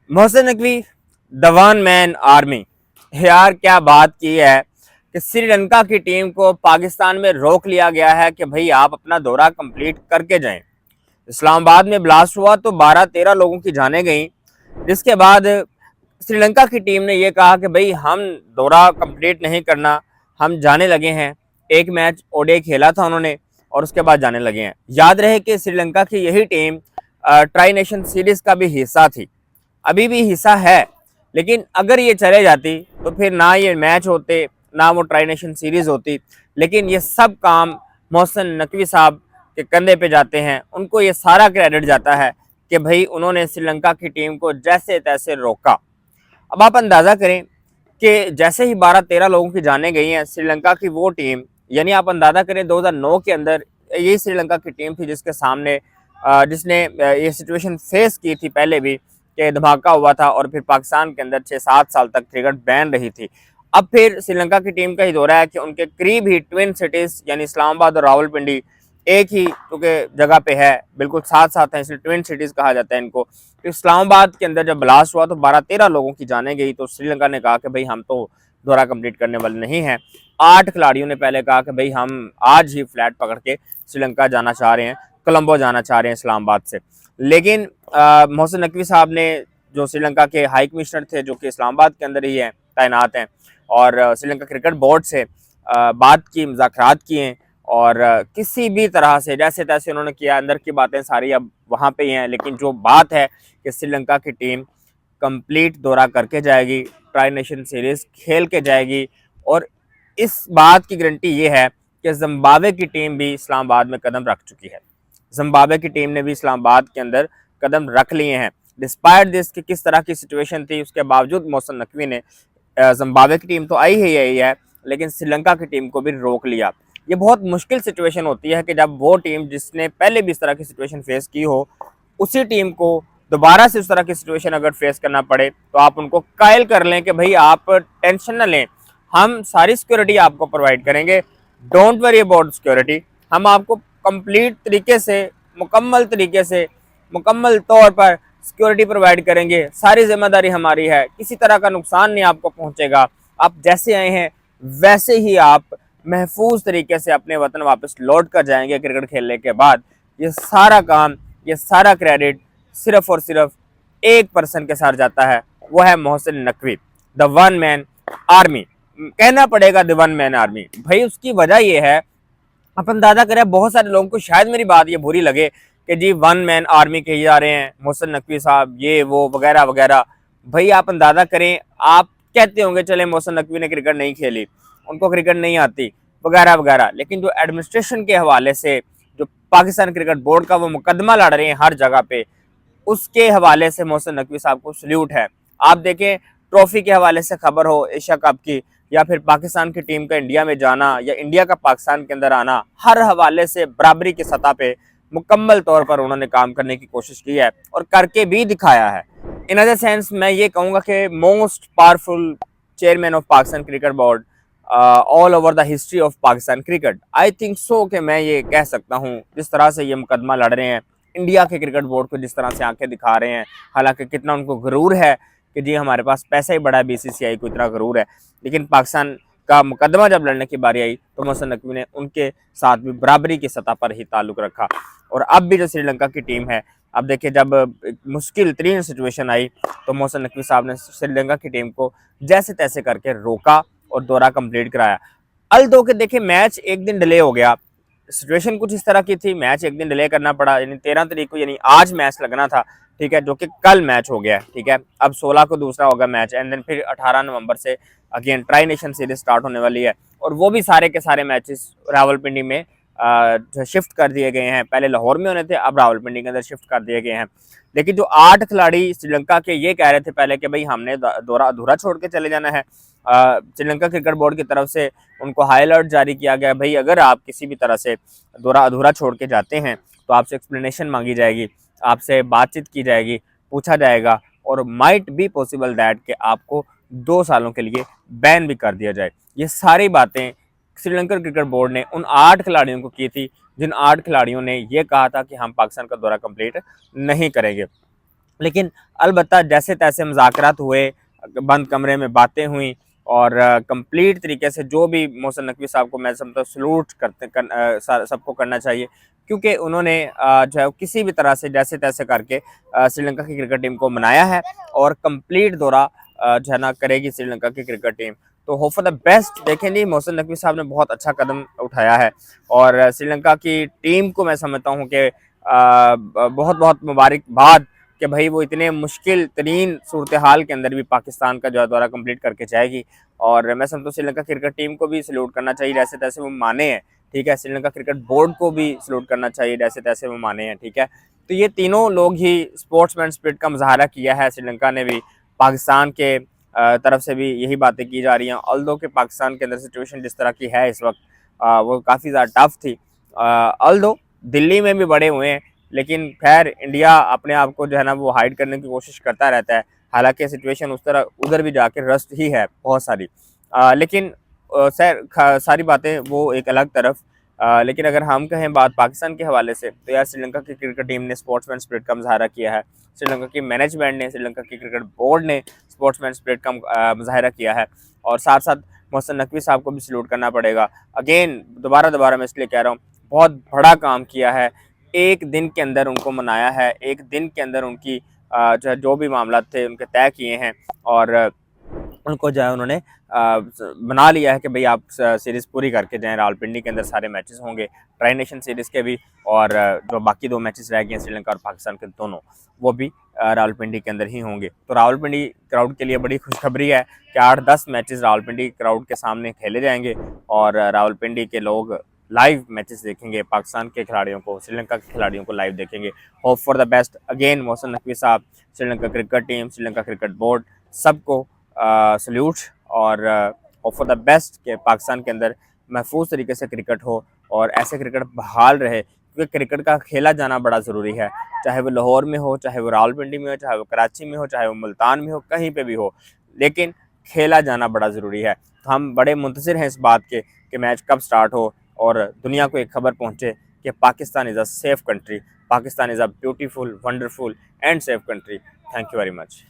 Mohsin Naqvi the one man army. यार क्या बात की है कि श्रीलंका की टीम को पाकिस्तान में रोक लिया गया है कि भाई आप अपना दौरा कंप्लीट करके जाएं। इस्लामाबाद में ब्लास्ट हुआ तो 12-13 लोगों की जानें गई, जिसके बाद श्रीलंका की टीम ने यह कहा कि भाई हम दौरा कंप्लीट नहीं करना, हम जाने लगे हैं। एक मैच ओडीआई खेला था उन्होंने और उसके बाद जाने लगे हैं। याद रहे कि श्रीलंका की यही टीम ट्राई नेशन सीरीज का भी हिस्सा थी, अभी भी हिस्सा है। लेकिन अगर ये चले जाती तो फिर ना ये मैच होते, ना वो ट्राई नेशन सीरीज होती। लेकिन ये सब काम मोहसिन नकवी साहब के कंधे पे जाते हैं, उनको ये सारा क्रेडिट जाता है कि भाई उन्होंने श्रीलंका की टीम को जैसे तैसे रोका। अब आप अंदाज़ा करें कि जैसे ही 12-13 लोगों की जाने गई हैं, श्रीलंका की वो टीम, यानी आप अंदाज़ा करें 2009 के अंदर यही श्रीलंका की टीम थी जिसके सामने जिसने ये सिचुएशन फेस की थी पहले भी कि धमाका हुआ था और फिर पाकिस्तान के अंदर 6-7 साल तक क्रिकेट बैन रही थी। अब फिर श्रीलंका की टीम का ही दौरा है कि उनके करीब ही ट्विन सिटीज़ यानी इस्लामाबाद और रावलपिंडी एक ही क्योंकि जगह पे है, बिल्कुल साथ साथ हैं, इसलिए ट्विन सिटीज़ कहा जाता है इनको। तो इस्लामाबाद के अंदर जब ब्लास्ट हुआ तो 12-13 लोगों की जाने गई, तो श्रीलंका ने कहा कि भाई हम तो दौरा कंप्लीट करने वाले नहीं हैं। 8 खिलाड़ियों ने पहले कहा कि भाई हम आज ही फ्लाइट पकड़ के श्रीलंका जाना चाह रहे हैं, कोलंबो जाना चाह रहे हैं इस्लामाबाद से। लेकिन मोहसिन नकवी साहब ने, जो श्रीलंका के हाई कमिश्नर थे जो कि इस्लामाबाद के अंदर ही हैं, तैनात हैं, और श्रीलंका क्रिकेट बोर्ड से बात की, मुज़ाकरात किए और किसी भी तरह से जैसे तैसे उन्होंने किया। अंदर की बातें सारी अब वहाँ पे ही हैं, लेकिन जो बात है कि श्रीलंका की टीम कंप्लीट दौरा करके जाएगी, ट्राई नेशन सीरीज़ खेल के जाएगी। और इस बात की गारंटी ये है कि जिम्बाब्वे की टीम भी इस्लामाबाद में कदम रख चुकी है। जिम्बाब्वे की टीम ने भी इस्लामाबाद के अंदर कदम रख लिए हैं। डिस्पाइट दिस कि किस तरह की सिचुएशन थी, उसके बावजूद मोहसिन नकवी ने, जिम्बाब्वे की टीम तो आई ही यही है, लेकिन श्रीलंका की टीम को भी रोक लिया। ये बहुत मुश्किल सिचुएशन होती है कि जब वो टीम जिसने पहले भी इस तरह की सिचुएशन फेस की हो, उसी टीम को दोबारा से उस तरह की सिचुएशन अगर फेस करना पड़े तो आप उनको कायल कर लें कि भाई आप टेंशन ना लें, हम सारी सिक्योरिटी आपको प्रोवाइड करेंगे, डोंट वरी अबाउट सिक्योरिटी। हम आपको कंप्लीट तरीके से, मुकम्मल तौर पर सिक्योरिटी प्रोवाइड करेंगे, सारी जिम्मेदारी हमारी है, किसी तरह का नुकसान नहीं आपको पहुंचेगा। आप जैसे आए हैं वैसे ही आप महफूज तरीके से अपने वतन वापस लौट कर जाएंगे क्रिकेट खेलने के बाद। ये सारा काम, ये सारा क्रेडिट सिर्फ और सिर्फ एक पर्सन के साथ जाता है, वो है Mohsin Naqvi, the one man army. कहना पड़ेगा द वन मैन आर्मी भाई। उसकी वजह यह है, आप अंदाजा करें, बहुत सारे लोगों को शायद मेरी बात ये बुरी लगे कि जी वन मैन आर्मी कही जा रहे हैं मोहसिन नकवी साहब, ये वो वगैरह वगैरह। भाई आप अंदाजा करें, आप कहते होंगे चले मोहसिन नकवी ने क्रिकेट नहीं खेली, उनको क्रिकेट नहीं आती वगैरह वगैरह, लेकिन जो एडमिनिस्ट्रेशन के हवाले से जो पाकिस्तान क्रिकेट बोर्ड का वो मुकदमा लड़ रहे हैं हर जगह पे, उसके हवाले से मोहसिन नकवी साहब को सल्यूट है। आप देखें, ट्रॉफी के हवाले से खबर हो एशिया कप की, या फिर पाकिस्तान की टीम का इंडिया में जाना, या इंडिया का पाकिस्तान के अंदर आना, हर हवाले से बराबरी की सतह पे मुकम्मल तौर पर उन्होंने काम करने की कोशिश की है और करके भी दिखाया है। इन अदर सेंस मैं ये कहूँगा कि most powerful chairman of Pakistan cricket board all over the history of Pakistan cricket, I think so कि मैं ये कह सकता हूँ। जिस तरह से ये मुकदमा लड़ रहे हैं, इंडिया के क्रिकेट बोर्ड को जिस तरह से आंखें दिखा रहे हैं, हालांकि कितना उनको गुरूर है कि जी हमारे पास पैसा ही बड़ा है, बीसीसीआई को इतना गुरूर है, लेकिन पाकिस्तान का मुकदमा जब लड़ने की बारी आई तो मोहसिन नकवी ने उनके साथ भी बराबरी की सतह पर ही ताल्लुक रखा। और अब भी जो श्रीलंका की टीम है, अब देखिए जब मुश्किल तरीन सिचुएशन आई तो मोहसिन नकवी साहब ने श्रीलंका की टीम को जैसे तैसे करके रोका और दौरा कंप्लीट कराया। अल दो के देखिए मैच एक दिन डिले हो गया, सिचुएशन कुछ इस तरह की थी, मैच एक दिन डिले करना पड़ा, यानी 13 तारीख को, यानी आज मैच लगना था, ठीक है, जो कि कल मैच हो गया, ठीक है। अब 16 को दूसरा होगा मैच, एंड देन फिर 18 नवंबर से again tri nation series start होने वाली है, और वो भी सारे के सारे मैचेस रावलपिंडी में शिफ्ट कर दिए गए हैं। पहले लाहौर में होने थे, अब रावलपिंडी के अंदर शिफ्ट कर दिए गए हैं। लेकिन जो 8 खिलाड़ी श्रीलंका के ये कह रहे थे पहले कि भाई हमने दौरा अधूरा छोड़ के चले जाना है, श्रीलंका क्रिकेट बोर्ड की तरफ से उनको हाई अलर्ट जारी किया गया, भाई अगर आप किसी भी तरह से दौरा अधूरा छोड़ के जाते हैं तो आपसे एक्सप्लेनेशन मांगी जाएगी, आपसे बातचीत की जाएगी, पूछा जाएगा, और माइट बी पॉसिबल दैट कि आपको 2 सालों के लिए बैन भी कर दिया जाए। ये सारी बातें श्रीलंकन क्रिकेट बोर्ड ने उन 8 खिलाड़ियों को की थी जिन 8 खिलाड़ियों ने यह कहा था कि हम पाकिस्तान का दौरा कंप्लीट नहीं करेंगे। लेकिन अलबत्ता जैसे तैसे मुज़ाकरात हुए, बंद कमरे में बातें हुई और कंप्लीट तरीके से जो भी मोहसिन नकवी साहब को मैं समझता हूँ सलूट सबको करना चाहिए, क्योंकि उन्होंने जो है किसी भी तरह से जैसे तैसे करके श्रीलंका की क्रिकेट टीम को मनाया है और कंप्लीट दौरा जो है ना करेगी श्रीलंका की क्रिकेट टीम। तो होप फॉर द बेस्ट। देखें जी, मोहसिन नकवी साहब ने बहुत अच्छा कदम उठाया है और श्रीलंका की टीम को मैं समझता हूँ कि बहुत बहुत मुबारकबाद कि भाई वो इतने मुश्किल तरीन सूरत हाल के अंदर भी पाकिस्तान का जो है दौरा कंप्लीट करके जाएगी। और मैं समझता हूँ श्रीलंका क्रिकेट टीम को भी सल्यूट करना चाहिए, जैसे तैसे वो माने हैं, ठीक है। श्रीलंका क्रिकेट बोर्ड को भी सल्यूट करना चाहिए, जैसे तैसे वो माने हैं, ठीक है। तो ये तीनों लोग ही स्पोर्ट्समैन स्पिरिट का मुजाहरा किया है। श्रीलंका ने भी, पाकिस्तान के तरफ से भी यही बातें की जा रही हैं। ऑल्दो कि पाकिस्तान के अंदर सिचुएशन जिस तरह की है इस वक्त, वो काफ़ी ज़्यादा टफ थी। ऑल्दो दिल्ली में भी बड़े हुए हैं, लेकिन खैर इंडिया अपने आप को जो है ना वो हाइड करने की कोशिश करता रहता है। हालांकि सिचुएशन उस तरह उधर भी जाकर रस्ट ही है बहुत सारी। लेकिन सारी बातें वो एक अलग तरफ। लेकिन अगर हम कहें बात पाकिस्तान के हवाले से, तो यार श्रीलंका की क्रिकेट टीम ने स्पोर्ट्समैन स्पिरिट का मुजाहरा किया है। श्रीलंका की मैनेजमेंट ने, श्रीलंका की क्रिकेट बोर्ड ने स्पोर्ट्समैन स्पिरिट का मुजाहरा किया है। और साथ साथ मोहसिन नकवी साहब को भी सल्यूट करना पड़ेगा। अगेन दोबारा मैं इसलिए कह रहा हूँ, बहुत बड़ा काम किया है। एक दिन के अंदर उनको मनाया है, एक दिन के अंदर उनकी जो भी मामला थे उनके तय किए हैं और उनको जो है उन्होंने बना लिया है कि भाई आप सीरीज़ पूरी करके जाएँ। रावलपिंडी के अंदर सारे मैचेस होंगे, ट्राई नेशन सीरीज़ के भी, और जो बाकी 2 मैचेस रह गए हैं श्रीलंका और पाकिस्तान के दोनों, वो भी रावलपिंडी के अंदर ही होंगे। तो रावलपिंडी क्राउड के लिए बड़ी खुशखबरी है कि 8-10 मैचेस रावलपिंडी क्राउड के सामने खेले जाएंगे और रावलपिंडी के लोग लाइव मैचेस देखेंगे, पाकिस्तान के खिलाड़ियों को, श्रीलंका के खिलाड़ियों को लाइव देखेंगे। Hope for the best. Again Mohsin Naqvi साहब, Sri Lanka cricket team, Sri Lanka cricket board, सबको सल्यूट और होप फॉर द बेस्ट कि पाकिस्तान के अंदर महफूज तरीके से क्रिकेट हो और ऐसे क्रिकेट बहाल रहे, क्योंकि क्रिकेट का खेला जाना बड़ा ज़रूरी है। चाहे वो लाहौर में हो, चाहे वो रावलपिंडी में हो, चाहे वो कराची में हो, चाहे वो मुल्तान में हो, कहीं पे भी हो, लेकिन खेला जाना बड़ा ज़रूरी है। तो हम बड़े मुंतज़िर हैं इस बात के कि मैच कब स्टार्ट हो और दुनिया को एक खबर पहुँचे कि Pakistan is a safe country, Pakistan is a beautiful, wonderful and safe country. Thank you very much.